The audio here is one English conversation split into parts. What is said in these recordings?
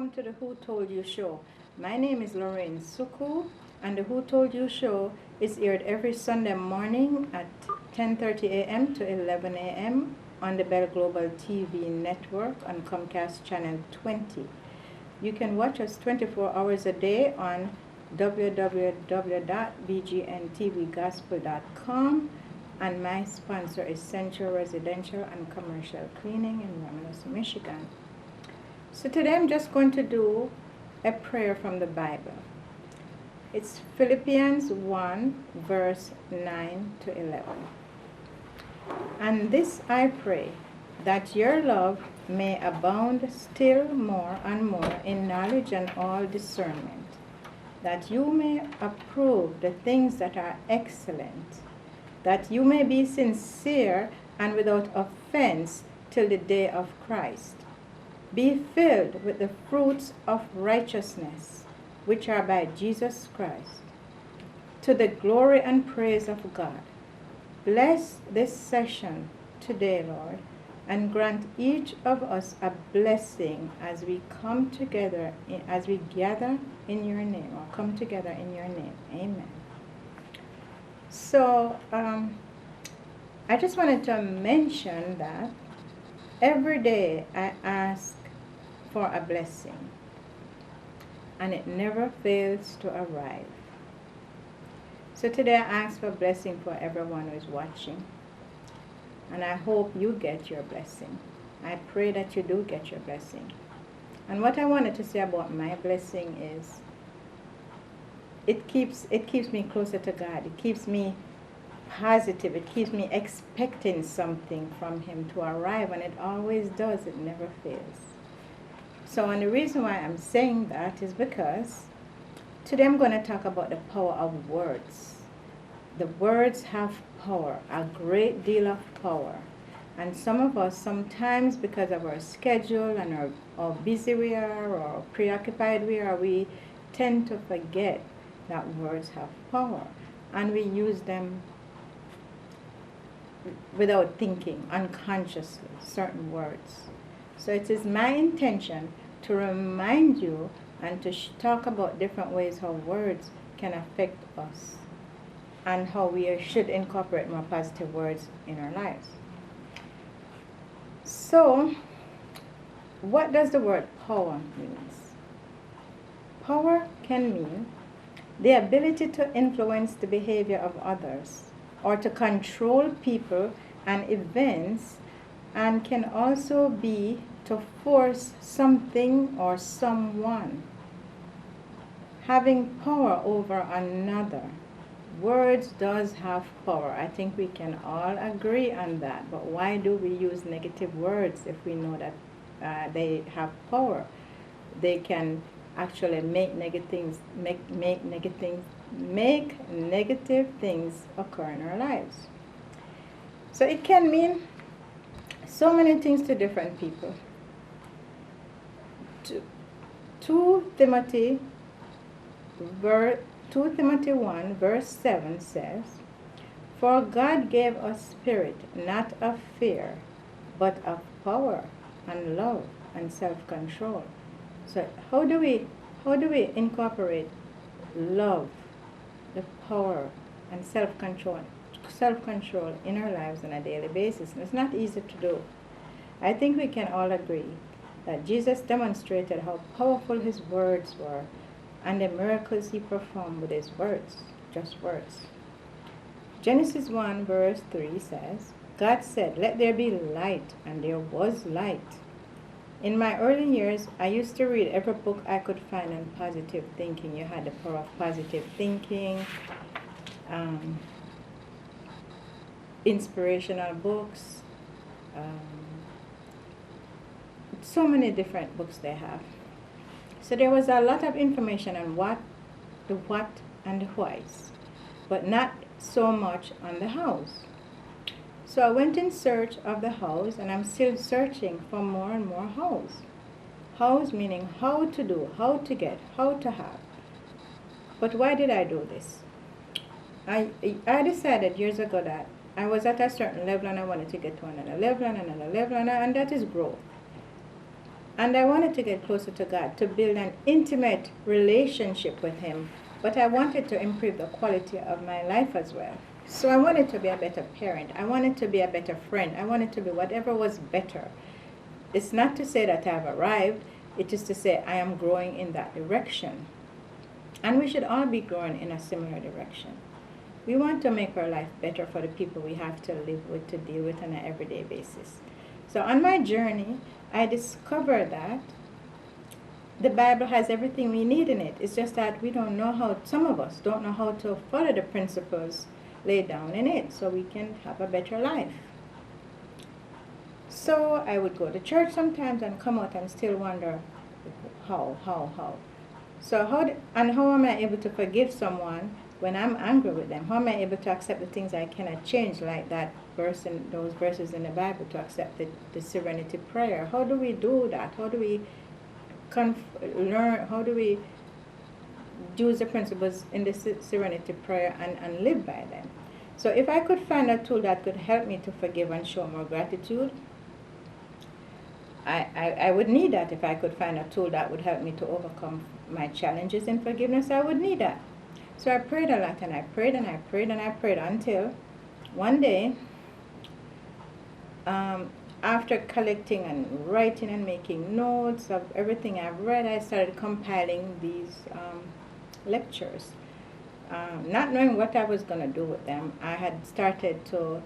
welcome to the Who Told You show. My name is Lorraine Suckoo, and the Who Told You show is aired every Sunday morning at 10:30 a.m. to 11 a.m. on the Bell Global TV network on Comcast Channel 20. You can watch us 24 hours a day on www.bgntvgospel.com, and my sponsor is Central Residential and Commercial Cleaning in Romulus, Michigan. So today I'm just going to do a prayer from the Bible. It's Philippians 1 verse 9 to 11. And this I pray, that your love may abound still more and more in knowledge and all discernment, that you may approve the things that are excellent, that you may be sincere and without offense till the day of Christ. Be filled with the fruits of righteousness, which are by Jesus Christ, to the glory and praise of God. Bless this session today, Lord, and grant each of us a blessing as we come together, as we gather in your name, or come together in your name. Amen. So, I just wanted to mention that every day I ask for a blessing, and it never fails to arrive. So today I ask for a blessing for everyone who is watching, and I hope you get your blessing. I pray that you do get your blessing. And what I wanted to say about my blessing is it keeps me closer to God. It keeps me positive. It keeps me expecting something from Him to arrive, and it always does. It never fails. So, and the reason why I'm saying that is because today I'm going to talk about the power of words. The words have power, a great deal of power. And some of us, sometimes because of our schedule and how busy we are or preoccupied we are, we tend to forget that words have power. And we use them without thinking, unconsciously, certain words. So it is my intention to remind you and to talk about different ways how words can affect us and how we should incorporate more positive words in our lives. So, what does the word power mean? Power can mean the ability to influence the behavior of others or to control people and events, and can also be to force something or someone. Having power over another. Words does have power. I think we can all agree on that. But why do we use negative words if we know that they have power? They can actually make negative things occur in our lives. So it can mean so many things to different people. 2 Timothy 1 verse 7 says, "For God gave us spirit not of fear, but of power and love and self-control." So how do we incorporate love, the power, and self-control in our lives on a daily basis? And it's not easy to do. I think we can all agree that Jesus demonstrated how powerful His words were and the miracles He performed with His words, just words. Genesis 1 verse 3 says, "God said, 'Let there be light,' and there was light." In my early years, I used to read every book I could find on positive thinking. You had the power of positive thinking, inspirational books, so many different books they have. So there was a lot of information on the what and the whys, but not so much on the hows. So I went in search of the hows, and I'm still searching for more and more hows. Hows meaning how to do, how to get, how to have. But why did I do this? I decided years ago that I was at a certain level and I wanted to get to another level and another level, and that is growth. And I wanted to get closer to God, to build an intimate relationship with Him. But I wanted to improve the quality of my life as well. So I wanted to be a better parent. I wanted to be a better friend. I wanted to be whatever was better. It's not to say that I've arrived. It is to say I am growing in that direction. And we should all be growing in a similar direction. We want to make our life better for the people we have to live with, to deal with on an everyday basis. So on my journey, I discovered that the Bible has everything we need in it. It's just that we don't know how, some of us don't know how to follow the principles laid down in it so we can have a better life. So I would go to church sometimes and come out and still wonder, how? So how am I able to forgive someone when I'm angry with them? How am I able to accept the things I cannot change, like that verse in those verses in the Bible, to accept the serenity prayer? How do we do that? How do we learn? How do we use the principles in the serenity prayer and live by them? So if I could find a tool that could help me to forgive and show more gratitude, I would need that. If I could find a tool that would help me to overcome my challenges in forgiveness, I would need that. So I prayed a lot, and I prayed and I prayed and I prayed until one day, after collecting and writing and making notes of everything I've read, I started compiling these lectures. Not knowing what I was going to do with them, I had started to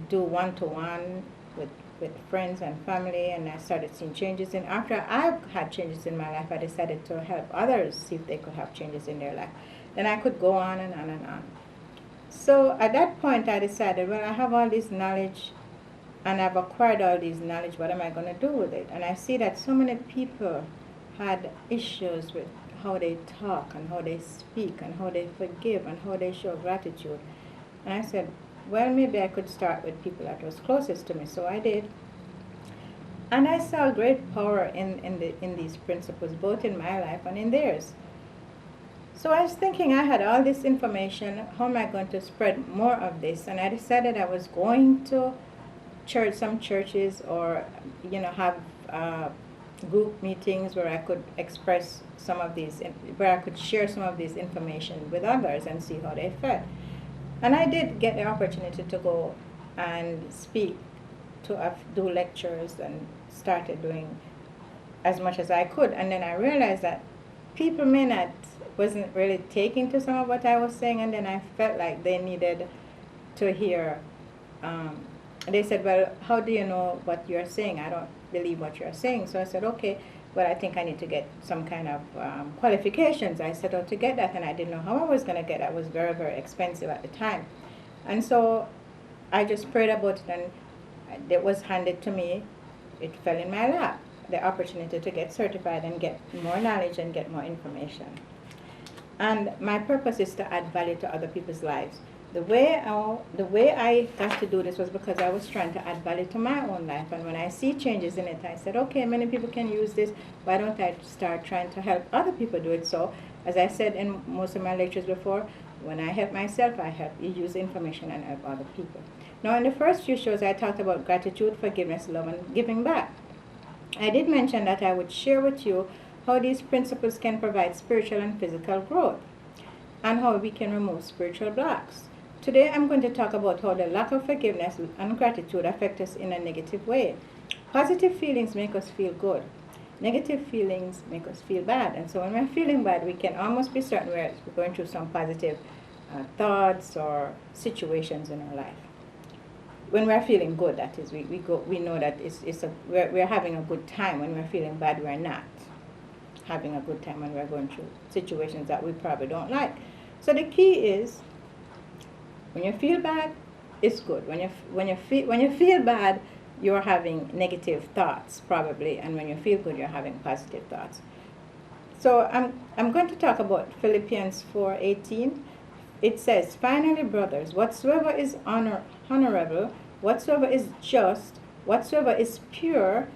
do one-to-one with friends and family, and I started seeing changes. And after I've had changes in my life, I decided to help others see if they could have changes in their life. Then I could go on and on and on. So at that point, I decided, well, I have all this knowledge, and I've acquired all this knowledge. What am I going to do with it? And I see that so many people had issues with how they talk and how they speak and how they forgive and how they show gratitude. And I said, well, maybe I could start with people that was closest to me. So I did. And I saw great power in these principles, both in my life and in theirs. So I was thinking, I had all this information. How am I going to spread more of this? And I decided I was going to some churches, or have group meetings where I could express some of these, where I could share some of this information with others and see how they felt. And I did get the opportunity to go and speak, to do lectures, and started doing as much as I could. And then I realized that people wasn't really taking to some of what I was saying, and then I felt like they needed to hear. They said, well, how do you know what you're saying? I don't believe what you're saying. So I said, okay, well, I think I need to get some kind of qualifications. I set out to get that, and I didn't know how I was going to get that. It was very, very expensive at the time. And so I just prayed about it, and it was handed to me. It fell in my lap, the opportunity to get certified and get more knowledge and get more information. And my purpose is to add value to other people's lives. The way I got to do this was because I was trying to add value to my own life. And when I see changes in it, I said, okay, many people can use this. Why don't I start trying to help other people do it? So, as I said in most of my lectures before, when I help myself, I help you use information and help other people. Now, in the first few shows, I talked about gratitude, forgiveness, love, and giving back. I did mention that I would share with you how these principles can provide spiritual and physical growth, and how we can remove spiritual blocks. Today I'm going to talk about how the lack of forgiveness and gratitude affect us in a negative way. Positive feelings make us feel good. Negative feelings make us feel bad. And so when we're feeling bad, we can almost be certain we're going through some positive thoughts or situations in our life. When we're feeling good, that is, we know that we're having a good time. When we're feeling bad, we're not having a good time when we're going through situations that we probably don't like. So the key is, when you feel bad, it's good. When you feel bad, you're having negative thoughts probably, and when you feel good, you're having positive thoughts. So I'm going to talk about Philippians 4:18. It says, "Finally, brothers, whatsoever is honorable, whatsoever is just, whatsoever is pure,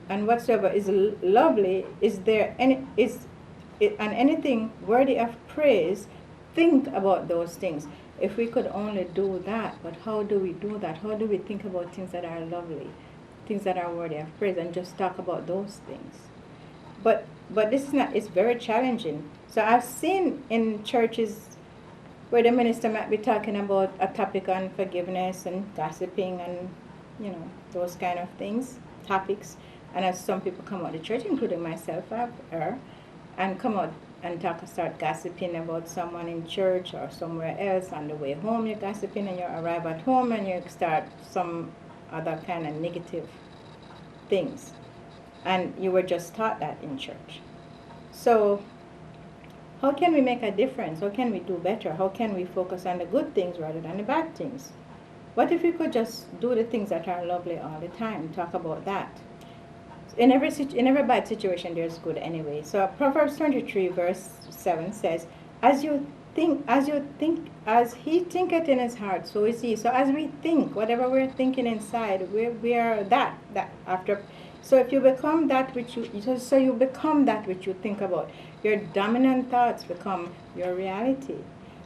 and whatsoever is lovely, and anything worthy of praise, think about those things." If we could only do that, but how do we do that? How do we think about things that are lovely? things that are worthy of praise, and just talk about those things. But this is not, it's very challenging. So I've seen in churches where the minister might be talking about a topic on forgiveness and gossiping and, those kind of things, topics. And as some people come out to church, including myself, and come out and start gossiping about someone in church or somewhere else. On the way home, you're gossiping, and you arrive at home and you start some other kind of negative things. And you were just taught that in church. So how can we make a difference? How can we do better? How can we focus on the good things rather than the bad things? What if we could just do the things that are lovely all the time? Talk about that. In every bad situation, there's good anyway. So Proverbs 23 verse 7 says, as he thinketh in his heart, so is he. So as we think, whatever we're thinking inside, we are that after. So if you become that which you become that which you think about. Your dominant thoughts become your reality.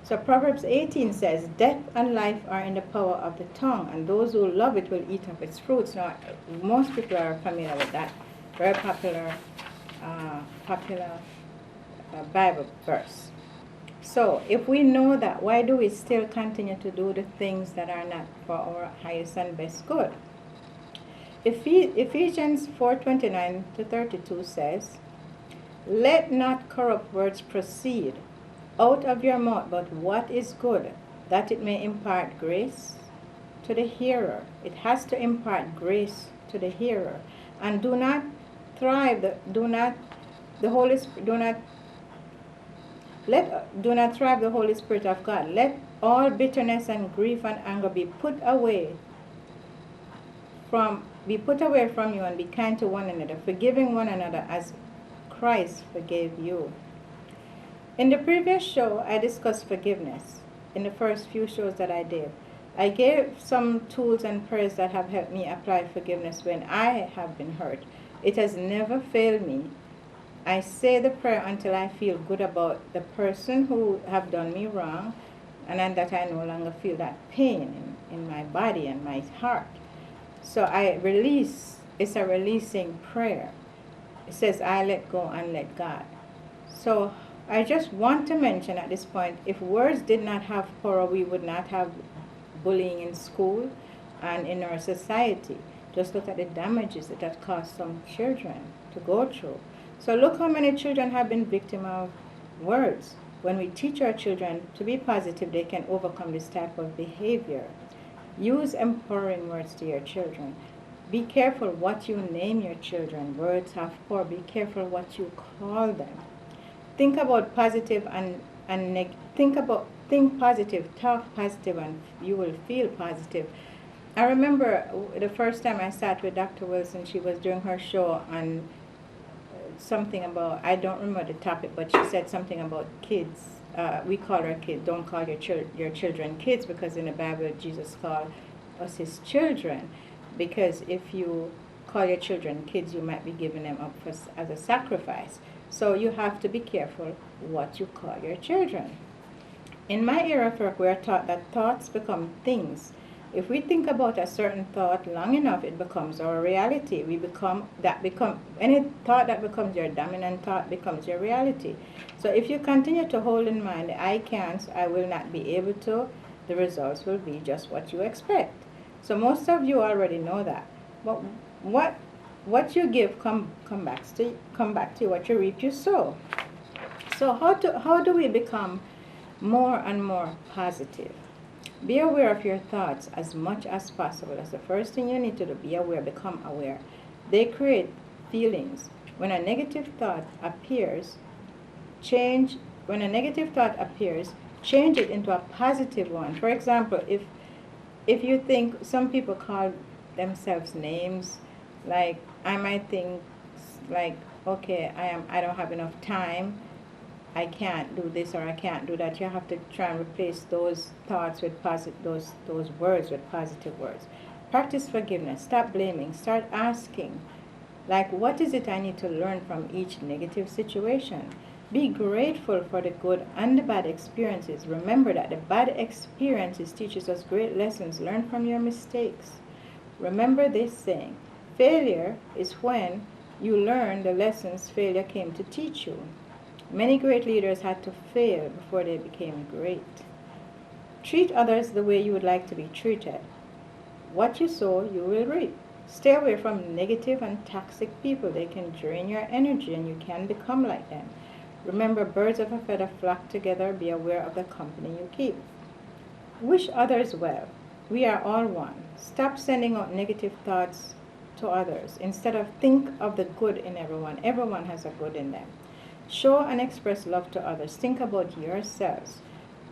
So Proverbs 18 says, death and life are in the power of the tongue, and those who love it will eat of its fruits. Now, most people are familiar with that. Very popular Bible verse. So if we know that, why do we still continue to do the things that are not for our highest and best good? Ephesians 4:29-32 says, let not corrupt words proceed out of your mouth, but what is good, that it may impart grace to the hearer. It has to impart grace to the hearer. And do not thrive the Holy Spirit of God. Let all bitterness and grief and anger be put away from you, and be kind to one another, forgiving one another as Christ forgave you. In the previous show, I discussed forgiveness. In the first few shows that I did, I gave some tools and prayers that have helped me apply forgiveness when I have been hurt. It has never failed me. I say the prayer until I feel good about the person who have done me wrong, and then that I no longer feel that pain in my body and my heart. So I release. It's a releasing prayer. It says, I let go and let God. So I just want to mention at this point, if words did not have power, we would not have bullying in school and in our society. Just look at the damages that have caused some children to go through. So look how many children have been victim of words. When we teach our children to be positive, they can overcome this type of behavior. Use empowering words to your children. Be careful what you name your children. Words have power. Be careful what you call them. Think about positive think positive, talk positive, and you will feel positive. I remember the first time I sat with Dr. Wilson, she was doing her show on something about, I don't remember the topic, but she said something about kids. We call our kids, don't call your children kids, because in the Bible Jesus called us his children. Because if you call your children kids, you might be giving them up as a sacrifice. So you have to be careful what you call your children. In my area of work, we are taught that thoughts become things. If we think about a certain thought long enough, it becomes our reality. Any thought that becomes your dominant thought becomes your reality. So if you continue to hold in mind, I can't, I will not be able to, the results will be just what you expect. So most of you already know that. But what you give come back to you. What you reap, you sow. So how do we become more and more positive? Be aware of your thoughts as much as possible. That's the first thing you need to do. Be aware, become aware. They create feelings. When a negative thought appears, change it into a positive one. For example, if you think, some people call themselves names, like I might think like, okay, I don't have enough time, I can't do this or I can't do that. You have to try and replace those thoughts with those words with positive words. Practice forgiveness. Stop blaming. Start asking, like, what is it I need to learn from each negative situation? Be grateful for the good and the bad experiences. Remember that the bad experiences teaches us great lessons. Learn from your mistakes. Remember this saying, Failure is when you learn the lessons failure came to teach you. Many great leaders had to fail before they became great. Treat others the way you would like to be treated. What you sow, you will reap. Stay away from negative and toxic people. They can drain your energy and you can become like them. Remember, birds of a feather flock together. Be aware of the company you keep. Wish others well. We are all one. Stop sending out negative thoughts to others. Instead of think of the good in everyone. Everyone has a good in them. Show and express love to others. Think about yourselves.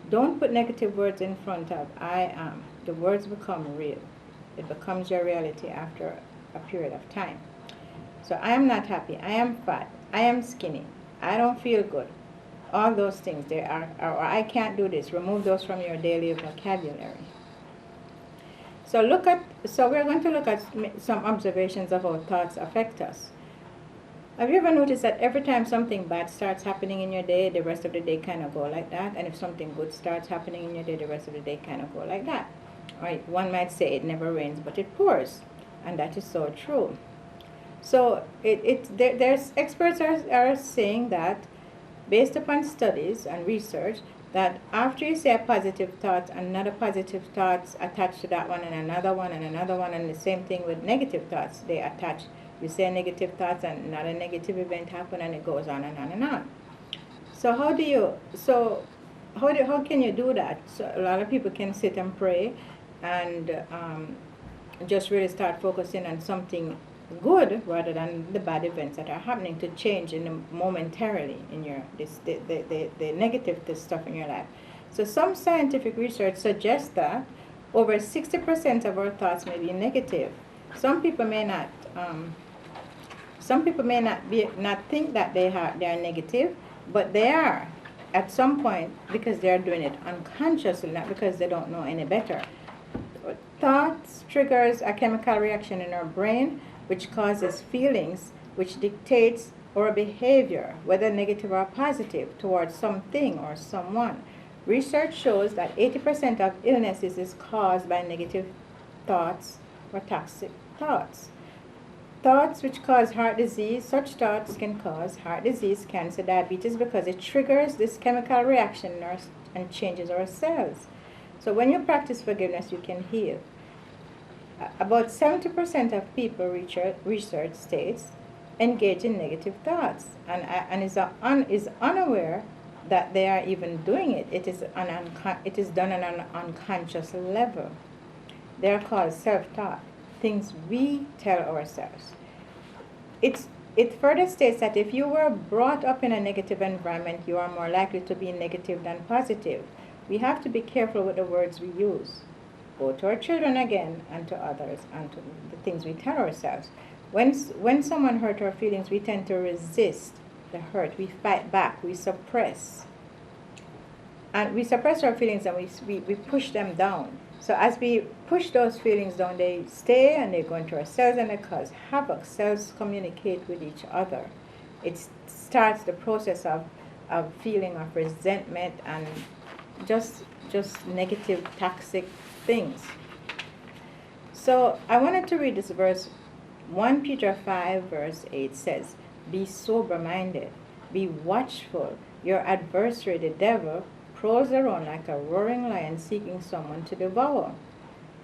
Don't put negative words in front of I am. The words become real. It becomes your reality after a period of time. So I am not happy. I am fat. I am skinny. I don't feel good. All those things they are, or I can't do this. Remove those from your daily vocabulary. So we're going to look at some observations of how thoughts affect us. Have you ever noticed that every time something bad starts happening in your day, the rest of the day kind of go like that? And if something good starts happening in your day, the rest of the day kind of go like that? Right? One might say it never rains, but it pours. And that is so true. So there's experts are saying that, based upon studies and research, that after you say a positive thought, another positive thoughts attached to that one, and another one, and another one, and the same thing with negative thoughts. They attach. You say negative thoughts, and another negative event happen, and it goes on and on and on. So how can you do that? So a lot of people can sit and pray, and just really start focusing on something good rather than the bad events that are happening, to change momentarily in your the negative stuff in your life. So some scientific research suggests that over 60% of our thoughts may be negative. Some people may not think that they are negative, but they are at some point, because they are doing it unconsciously, not because they don't know any better. Thoughts triggers a chemical reaction in our brain, which causes feelings, which dictates our behavior, whether negative or positive, towards something or someone. Research shows that 80% of illnesses is caused by negative thoughts or toxic thoughts. Thoughts which cause heart disease, such thoughts can cause heart disease, cancer, diabetes, because it triggers this chemical reaction in us and changes our cells. So when you practice forgiveness, you can heal. About 70% of people, research states, engage in negative thoughts and is unaware that they are even doing it. It is done on an unconscious level. They are called self-talk, things we tell ourselves. It further states that if you were brought up in a negative environment, you are more likely to be negative than positive. We have to be careful with the words we use, both to our children again and to others, and to the things we tell ourselves. When someone hurt our feelings, we tend to resist the hurt. We fight back. We suppress. And we suppress our feelings, and we push them down. So as we push those feelings down, they stay and they go into our cells and they cause havoc. Cells communicate with each other. It starts the process of feeling of resentment and just negative, toxic things. So I wanted to read this verse. 1 Peter 5 verse 8 says, "Be sober-minded, be watchful. Your adversary, the devil, prowls around like a roaring lion seeking someone to devour."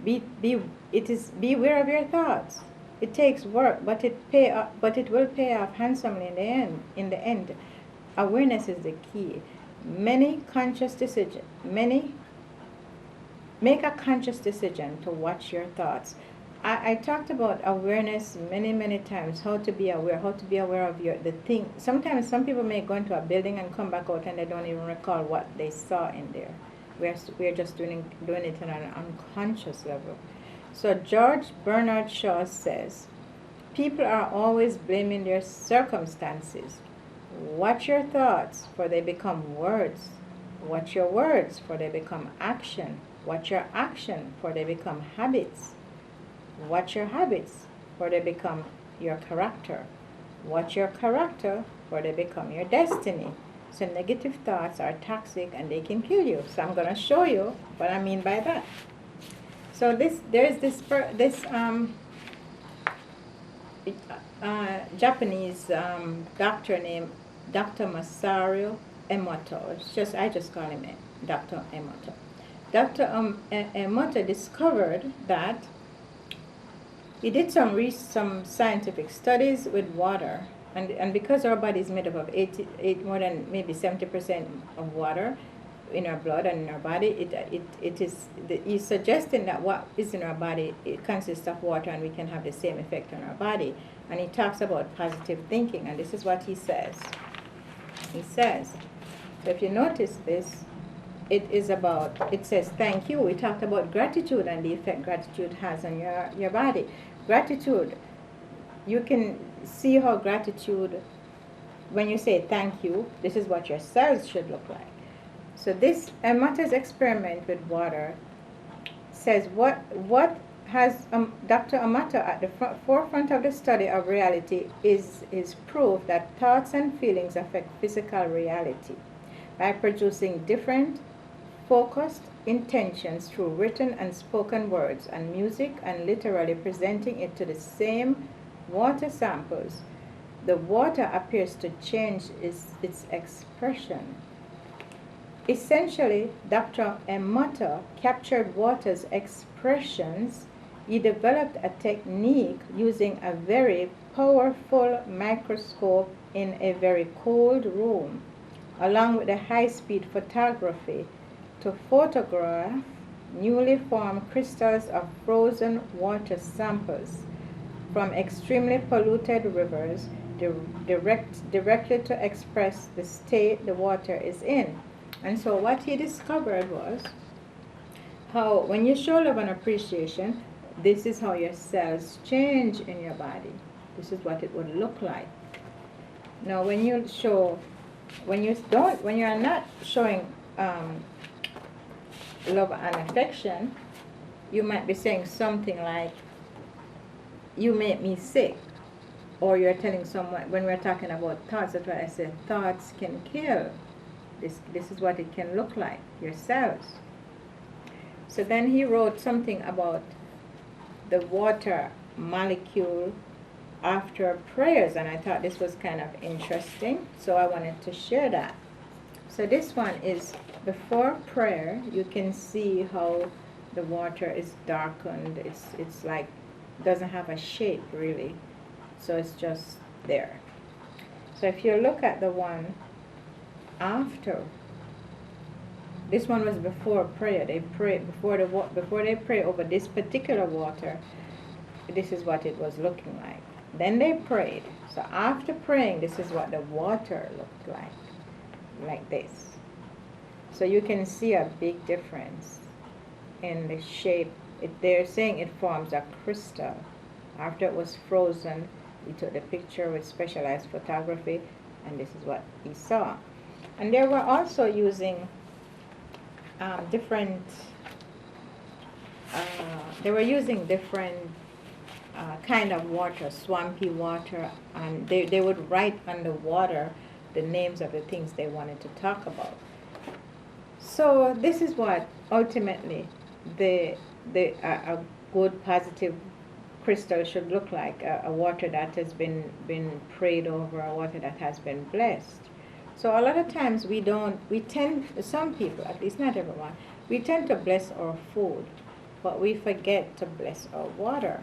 Beware of your thoughts. It takes work, but it will pay off handsomely in the end. Awareness is the key. Make a conscious decision to watch your thoughts. I talked about awareness many times, how to be aware of the thing. Sometimes some people may go into a building and come back out and they don't even recall what they saw in there. We're just doing it on an unconscious level. So George Bernard Shaw says, people are always blaming their circumstances. Watch your thoughts, for they become words. Watch your words, for they become action. Watch your action, for they become habits. Watch your habits, for they become your character. Watch your character, for they become your destiny. So negative thoughts are toxic and they can kill you. So I'm going to show you what I mean by that. So there's this Japanese doctor named Dr. Masaru Emoto. I just call him Dr. Emoto. Dr. Emoto discovered that he did some scientific studies with water, and because our body is made up of more than maybe 70% of water in our blood and in our body, he's suggesting that what is in our body, it consists of water, and we can have the same effect on our body. And he talks about positive thinking, and this is what he says. He says, so if you notice this, it says thank you. We talked about gratitude and the effect gratitude has on your body. Gratitude, you can see how gratitude, when you say thank you, this is what your cells should look like. So this Emoto's experiment with water says what has Dr. Emoto at the forefront of the study of reality is proof that thoughts and feelings affect physical reality by producing different focused intentions through written and spoken words and music, and literally presenting it to the same water samples. The water appears to change its expression. Essentially, Dr. Emoto captured water's expressions. He developed a technique using a very powerful microscope in a very cold room, along with a high-speed photography, to photograph newly formed crystals of frozen water samples from extremely polluted rivers, directly to express the state the water is in. And so what he discovered was how when you show love and appreciation, this is how your cells change in your body. This is what it would look like. Now when you're not showing love and affection, you might be saying something like, you make me sick. Or you're telling someone, when we're talking about thoughts, that's why I said thoughts can kill. This is what it can look like, your cells. So then he wrote something about the water molecule after prayers, and I thought this was kind of interesting, so I wanted to share that. So this one is before prayer. You can see how the water is darkened. It's like, doesn't have a shape really, so it's just there. So if you look at the one after, this one was before prayer. They prayed before they pray over this particular water. This is what it was looking like. Then they prayed. So after praying, this is what the water looked like this. So you can see a big difference in the shape. They're saying it forms a crystal. After it was frozen, we took the picture with specialized photography, and this is what he saw. And they were also using different kind of water, swampy water, and they would write on the water the names of the things they wanted to talk about. So this is what ultimately a good positive crystal should look like, a water that has been prayed over, a water that has been blessed. So a lot of times some people, at least not everyone, we tend to bless our food, but we forget to bless our water.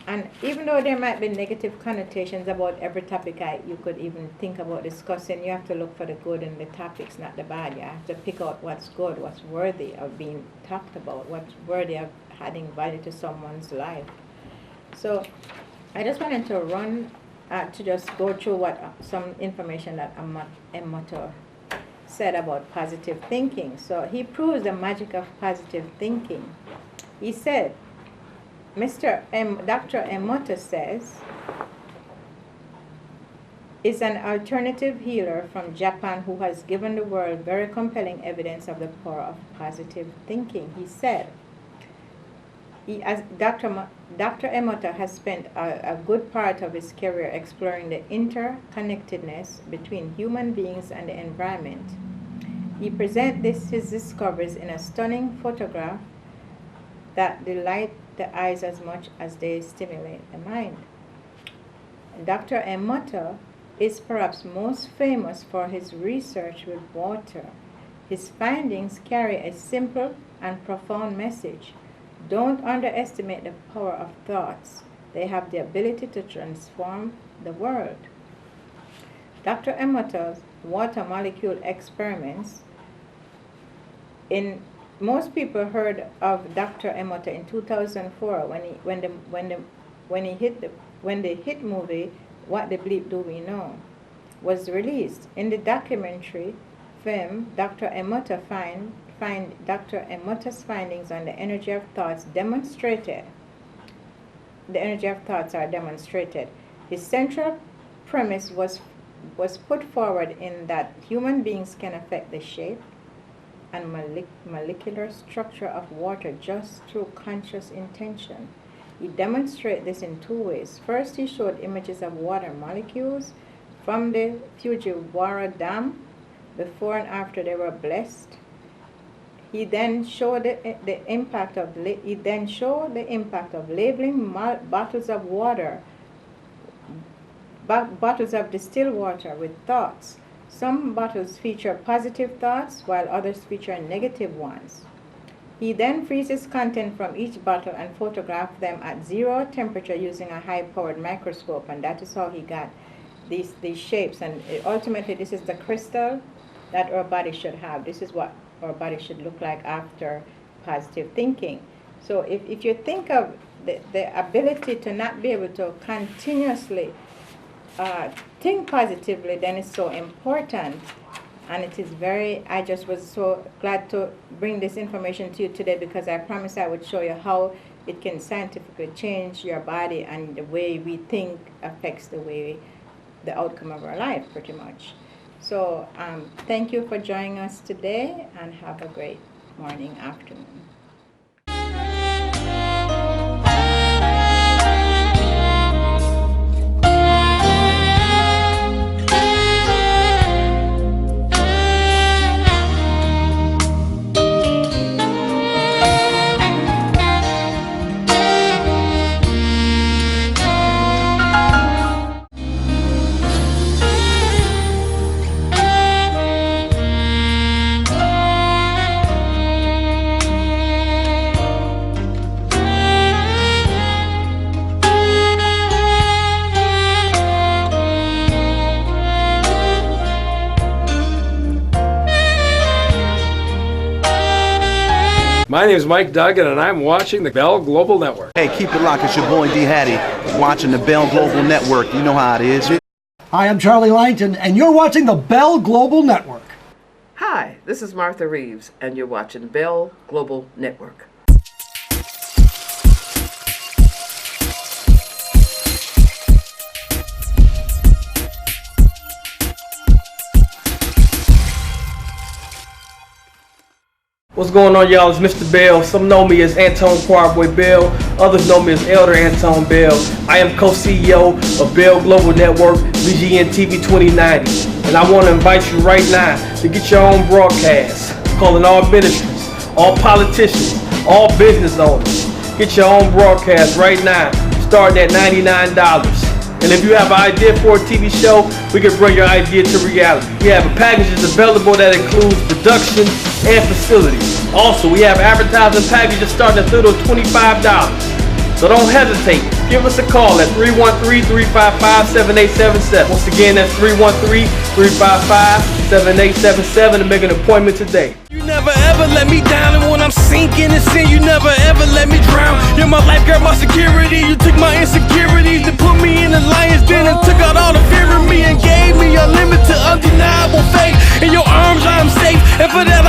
And even though there might be negative connotations about every topic you could even think about discussing, you have to look for the good in the topics, not the bad. You have to pick out what's good, what's worthy of being talked about, what's worthy of adding value to someone's life. So I just wanted to just go through some information that Emoto said about positive thinking. So he proves the magic of positive thinking. He said, Dr. Emoto says, is an alternative healer from Japan who has given the world very compelling evidence of the power of positive thinking. He said, Dr. Emoto has spent a good part of his career exploring the interconnectedness between human beings and the environment. He presents his discoveries in a stunning photograph that delight the eyes as much as they stimulate the mind. Dr. Emoto is perhaps most famous for his research with water. His findings carry a simple and profound message. Don't underestimate the power of thoughts. They have the ability to transform the world. Dr. Emoto's water molecule experiments. Most people heard of Dr. Emoto in 2004 when the hit movie What the Bleep Do We Know was released. In the documentary film, Dr. Emoto's findings on the energy of thoughts demonstrated. The energy of thoughts are demonstrated. His central premise was put forward in that human beings can affect the shape and molecular structure of water just through conscious intention. He demonstrated this in two ways. First, he showed images of water molecules from the Fujiwara Dam before and after they were blessed. He then showed the impact of labeling bottles of water, bottles of distilled water with thoughts. Some bottles feature positive thoughts while others feature negative ones. He then freezes content from each bottle and photographed them at 0 temperature using a high-powered microscope, and that is how he got these shapes. And ultimately, this is the crystal that our body should have. This is what our body should look like after positive thinking. So if you think of the ability to not be able to continuously think positively, then it's so important. And it is I just was so glad to bring this information to you today, because I promised I would show you how it can scientifically change your body, and the way we think affects the outcome of our life, pretty much. So thank you for joining us today, and have a great morning, afternoon. My name is Mike Duggan, and I'm watching the Bell Global Network. Hey, keep it locked. It's your boy D. Hattie, watching the Bell Global Network. You know how it is. Hi, I'm Charlie Langton, and you're watching the Bell Global Network. Hi, this is Martha Reeves, and you're watching Bell Global Network. What's going on, y'all? It's Mr. Bell. Some know me as Antone Quarboy Bell. Others know me as Elder Antone Bell. I am co-CEO of Bell Global Network, BGN TV 2090. And I want to invite you right now to get your own broadcast, calling all ministries, all politicians, all business owners. Get your own broadcast right now, starting at $99. And if you have an idea for a TV show, we can bring your idea to reality. We have packages available that includes production and facilities. Also, we have advertising packages starting at little $25. So don't hesitate. Give us a call at 313-355-7877. Once again, that's 313-355-7877 to make an appointment today. You never ever let me down, and when I'm sinking in sin, you never ever let me drown. You're my lifeguard, my security. You took my insecurities and put me in the lion's den and took out all the fear in me and gave me unlimited, undeniable faith. In your arms I am safe, and for that